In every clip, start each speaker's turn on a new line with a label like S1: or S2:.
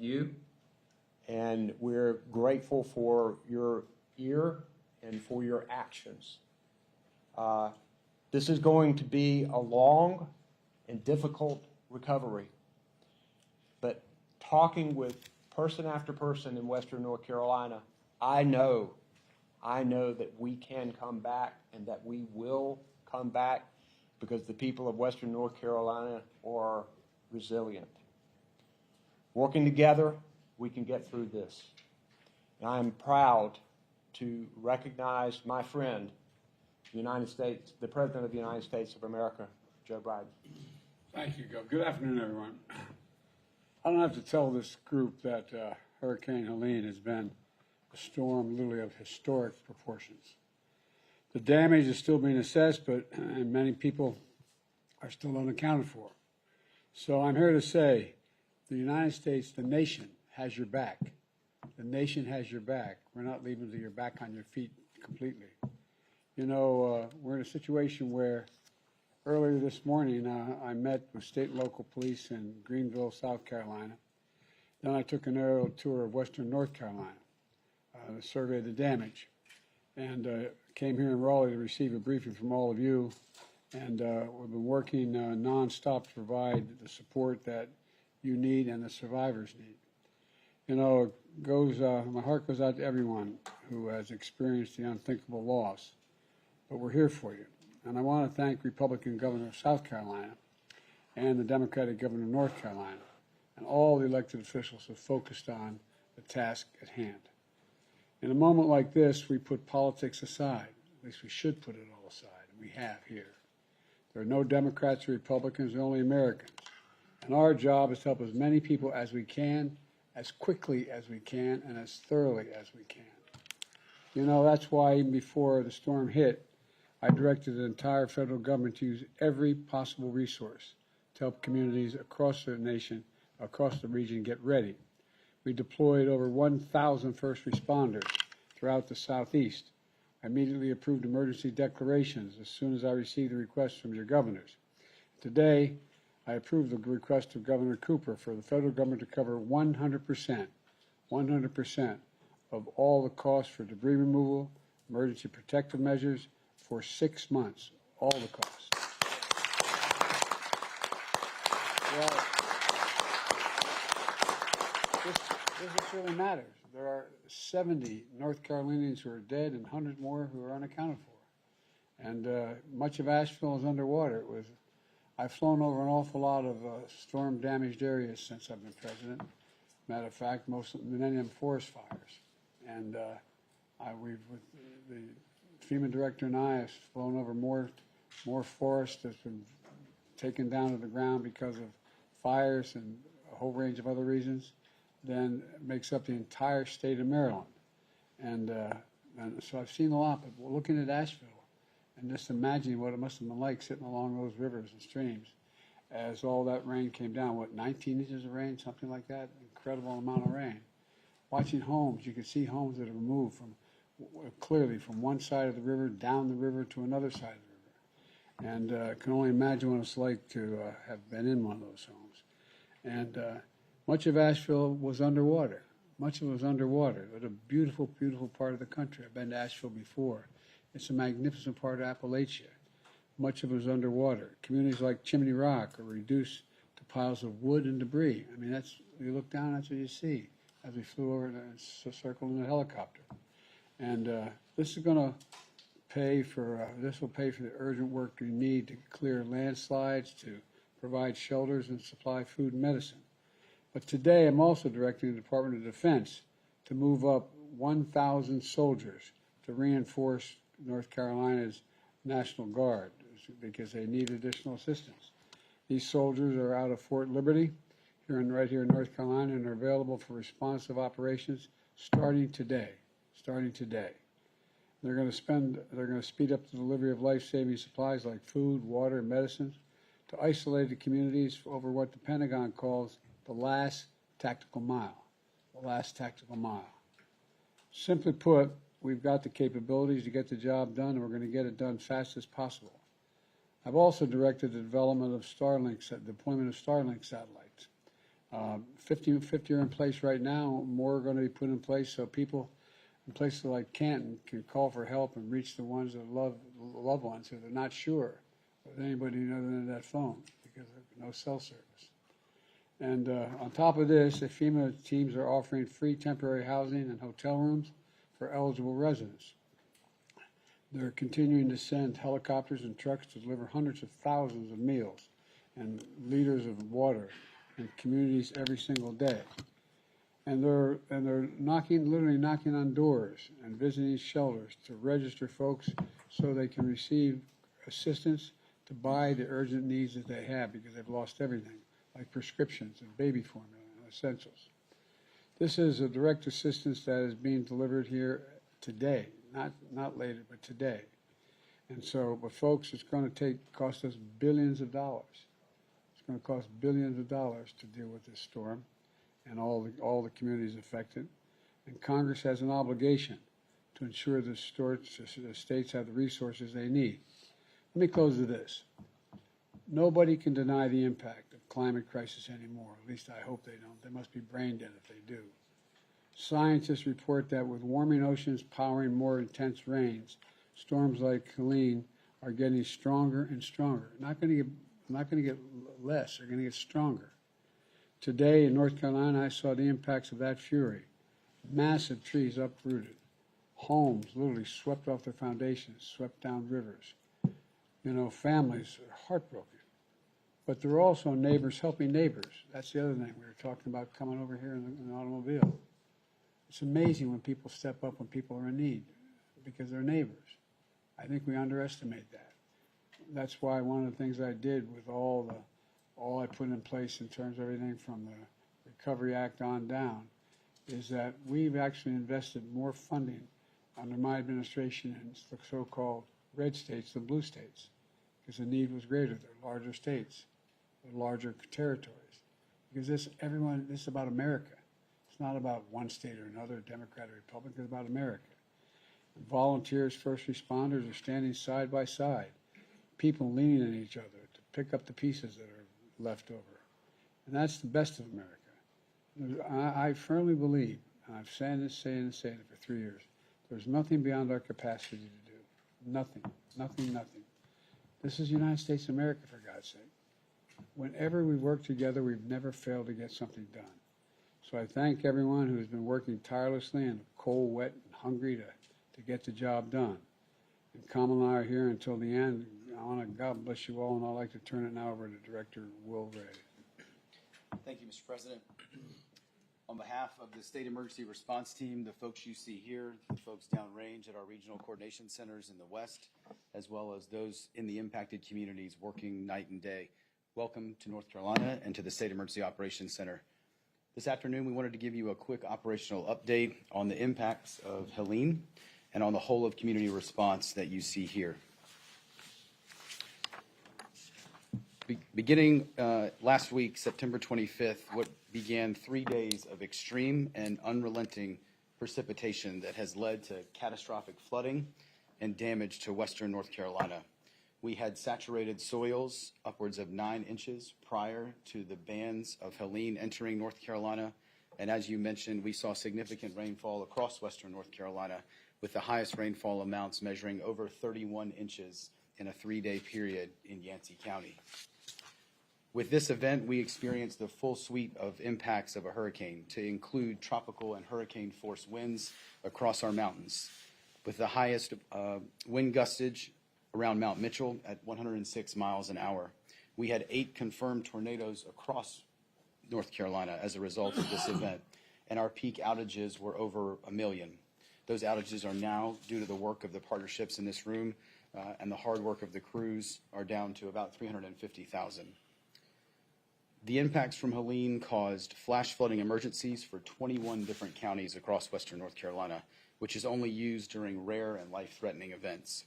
S1: you, and we're grateful for your ear and for your actions. This is going to be a long and difficult recovery, but talking with person after person in Western North Carolina, I know that we can come back and that we will come back because the people of Western North Carolina are resilient. Working together, we can get through this. And I'm proud to recognize my friend, the President of the United States of America, Joe Biden.
S2: Thank you, Gov. Good afternoon, everyone. I don't have to tell this group that Hurricane Helene has been a storm literally of historic proportions. The damage is still being assessed, and many people are still unaccounted for. So I'm here to say the United States, the nation, has your back. The nation has your back. We're not leaving until you're back on your feet completely. You know, we're in a situation where earlier this morning I met with state and local police in Greenville, South Carolina. Then I took an aerial tour of Western North Carolina to survey the damage, and came here in Raleigh to receive a briefing from all of you. And we've been working nonstop to provide the support that you need and the survivors need. You know, my heart goes out to everyone who has experienced the unthinkable loss, but we're here for you. And I want to thank Republican Governor of South Carolina and the Democratic Governor of North Carolina and all the elected officials who focused on the task at hand. In a moment like this, we put politics aside. At least we should put it all aside, and we have here. There are no Democrats or Republicans, there are only Americans. And our job is to help as many people as we can, as quickly as we can, and as thoroughly as we can. You know, that's why even before the storm hit, I directed the entire federal government to use every possible resource to help communities across the nation, across the region, get ready. We deployed over 1,000 first responders throughout the Southeast. I immediately approved emergency declarations as soon as I received the requests from your governors. Today, I approved the request of Governor Cooper for the federal government to cover 100% of all the costs for debris removal, emergency protective measures for 6 months, all the costs. Well, this really matters. There are 70 North Carolinians who are dead and 100 more who are unaccounted for. And much of Asheville is underwater. I've flown over an awful lot of storm-damaged areas since I've been president. Matter of fact, most of many of them forest fires. And with the FEMA director and I have flown over more forest that's been taken down to the ground because of fires and a whole range of other reasons than makes up the entire state of Maryland. And so I've seen a lot, but looking at Asheville and just imagining what it must have been like sitting along those rivers and streams as all that rain came down, 19 inches of rain, something like that, incredible amount of rain. Watching homes, you could see homes that have moved clearly from one side of the river down the river to another side of the river. And can only imagine what it's like to have been in one of those homes. And much of Asheville was underwater. Much of it was underwater. It was a beautiful, beautiful part of the country. I've been to Asheville before. It's a magnificent part of Appalachia. Much of it was underwater. Communities like Chimney Rock are reduced to piles of wood and debris. I mean, you look down, that's what you see as we flew over and circled in a helicopter. And this is going to pay for, this will pay for the urgent work we need to clear landslides, to provide shelters and supply food and medicine. But today I'm also directing the Department of Defense to move up 1,000 soldiers to reinforce North Carolina's National Guard because they need additional assistance. These soldiers are out of Fort Liberty right here in North Carolina and are available for responsive operations starting today. They're going to speed up the delivery of life-saving supplies like food, water, and medicines to isolated communities over what the Pentagon calls the last tactical mile. The last tactical mile. Simply put, we've got the capabilities to get the job done, and we're going to get it done fast as possible. I've also directed the development of deployment of Starlink satellites. 50 are in place right now, more are going to be put in place, so people in places like Canton can call for help and reach the ones that love loved ones who they're not sure of anybody other than that phone because of no cell service. And on top of this, the FEMA teams are offering free temporary housing and hotel rooms for eligible residents. They're continuing to send helicopters and trucks to deliver hundreds of thousands of meals and liters of water in communities every single day. And they're literally knocking on doors and visiting shelters to register folks so they can receive assistance to buy the urgent needs that they have because they've lost everything, like prescriptions and baby formula and essentials. This is a direct assistance that is being delivered here today, not later, but today. And so, but folks, it's going to cost us billions of dollars. It's going to cost billions of dollars to deal with this storm and all the communities affected. And Congress has an obligation to ensure the states have the resources they need. Let me close with this. Nobody can deny the impact of climate crisis anymore. At least I hope they don't. They must be brain dead if they do. Scientists report that with warming oceans powering more intense rains, storms like Helene are getting stronger and stronger. Not going to get less. They're going to get stronger. Today in North Carolina, I saw the impacts of that fury. Massive trees uprooted. Homes literally swept off their foundations, swept down rivers. You know, families are heartbroken. But there are also neighbors helping neighbors. That's the other thing. We were talking about coming over here in an automobile. It's amazing when people step up when people are in need because they're neighbors. I think we underestimate that. That's why one of the things I did with all I put in place in terms of everything from the Recovery Act on down is that we've actually invested more funding under my administration in the so-called red states than blue states because the need was greater. They're larger states, they're larger territories. Because this is about America. It's not about one state or another, Democrat or Republican. It's about America. And volunteers, first responders are standing side by side, people leaning on each other to pick up the pieces that are left over. And that's the best of America. I firmly believe, and I've saying it for 3 years, there's nothing beyond our capacity to do. Nothing. This is the United States of America, for God's sake. Whenever we work together, we've never failed to get something done. So I thank everyone who has been working tirelessly and cold, wet, and hungry to get the job done. And Kamal and I are here until the end. I want to God bless you all, and I'd like to turn it now over to Director Will Ray.
S3: Thank you, Mr. President. On behalf of the State Emergency Response Team, the folks you see here, the folks downrange at our regional coordination centers in the West, as well as those in the impacted communities working night and day, welcome to North Carolina and to the State Emergency Operations Center. This afternoon, we wanted to give you a quick operational update on the impacts of Helene and on the whole of community response that you see here. Beginning last week, September 25th, what began 3 days of extreme and unrelenting precipitation that has led to catastrophic flooding and damage to western North Carolina. We had saturated soils upwards of 9 inches prior to the bands of Helene entering North Carolina. And as you mentioned, we saw significant rainfall across western North Carolina, with the highest rainfall amounts measuring over 31 inches in a 3-day period in Yancey County. With this event, we experienced the full suite of impacts of a hurricane, to include tropical and hurricane force winds across our mountains, with the highest wind gustage around Mount Mitchell at 106 miles an hour. We had 8 confirmed tornadoes across North Carolina as a result of this event, and our peak outages were over 1 million. Those outages are now, due to the work of the partnerships in this room and the hard work of the crews, are down to about 350,000. The impacts from Helene caused flash flooding emergencies for 21 different counties across western North Carolina, which is only used during rare and life-threatening events.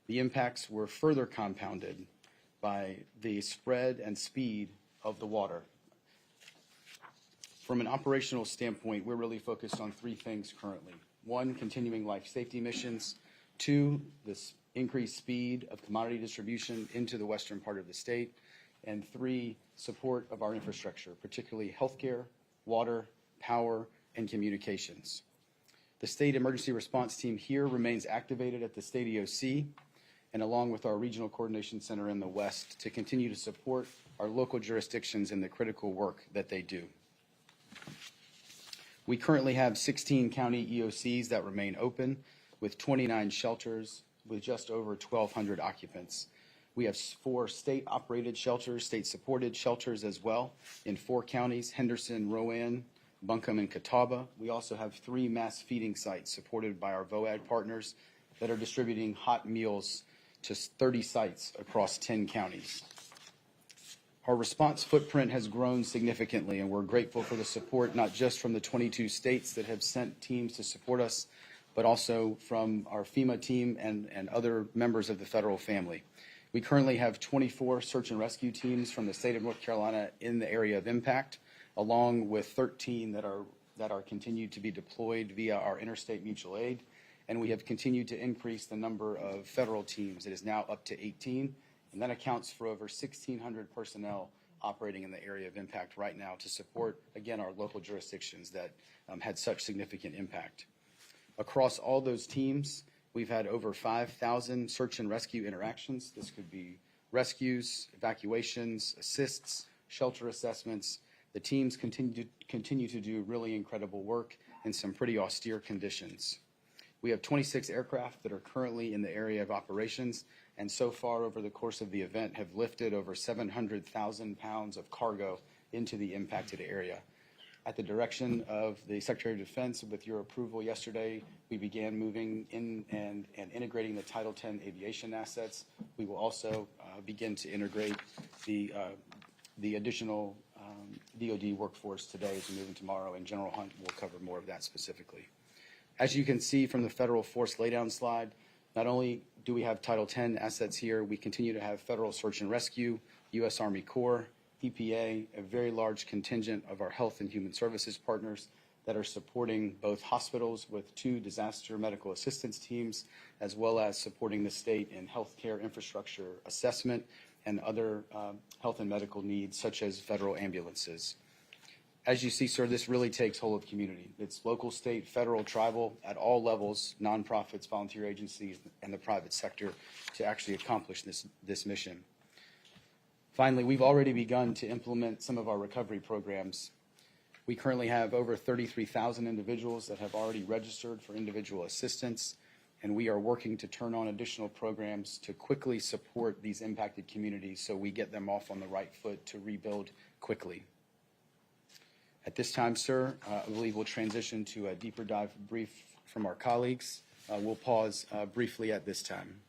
S3: The impacts were further compounded by the spread and speed of the water. From an operational standpoint, we're really focused on 3 things currently. 1, continuing life safety missions. 2, this increased speed of commodity distribution into the western part of the state. and 3, support of our infrastructure, particularly healthcare, water, power, and communications. The State Emergency Response Team here remains activated at the State EOC and along with our Regional Coordination Center in the West to continue to support our local jurisdictions in the critical work that they do. We currently have 16 county EOCs that remain open with 29 shelters with just over 1,200 occupants. We have 4 state-operated shelters, state-supported shelters as well in 4 counties, Henderson, Rowan, Buncombe, and Catawba. We also have 3 mass feeding sites supported by our VOAD partners that are distributing hot meals to 30 sites across 10 counties. Our response footprint has grown significantly, and we're grateful for the support not just from the 22 states that have sent teams to support us, but also from our FEMA team and other members of the federal family. We currently have 24 search and rescue teams from the state of North Carolina in the area of impact, along with 13 that are continued to be deployed via our interstate mutual aid. And we have continued to increase the number of federal teams. It is now up to 18, and that accounts for over 1,600 personnel operating in the area of impact right now to support, again, our local jurisdictions that had such significant impact. Across all those teams, we've had over 5,000 search and rescue interactions. This could be rescues, evacuations, assists, shelter assessments. The teams continue to do really incredible work in some pretty austere conditions. We have 26 aircraft that are currently in the area of operations, and so far over the course of the event have lifted over 700,000 pounds of cargo into the impacted area. At the direction of the Secretary of Defense, with your approval yesterday, we began moving in and integrating the Title X aviation assets. We will also begin to integrate the additional DoD workforce today as we move in tomorrow, and General Hunt will cover more of that specifically. As you can see from the federal force laydown slide, not only do we have Title X assets here, we continue to have federal search and rescue, U.S. Army Corps, EPA, a very large contingent of our health and human services partners that are supporting both hospitals with 2 disaster medical assistance teams, as well as supporting the state in healthcare infrastructure assessment and other health and medical needs, such as federal ambulances. As you see, sir, this really takes whole of community. It's local, state, federal, tribal, at all levels, nonprofits, volunteer agencies, and the private sector to actually accomplish this mission. Finally, we've already begun to implement some of our recovery programs. We currently have over 33,000 individuals that have already registered for individual assistance, and we are working to turn on additional programs to quickly support these impacted communities so we get them off on the right foot to rebuild quickly. At this time, sir, I believe we'll transition to a deeper dive brief from our colleagues. We'll pause briefly at this time.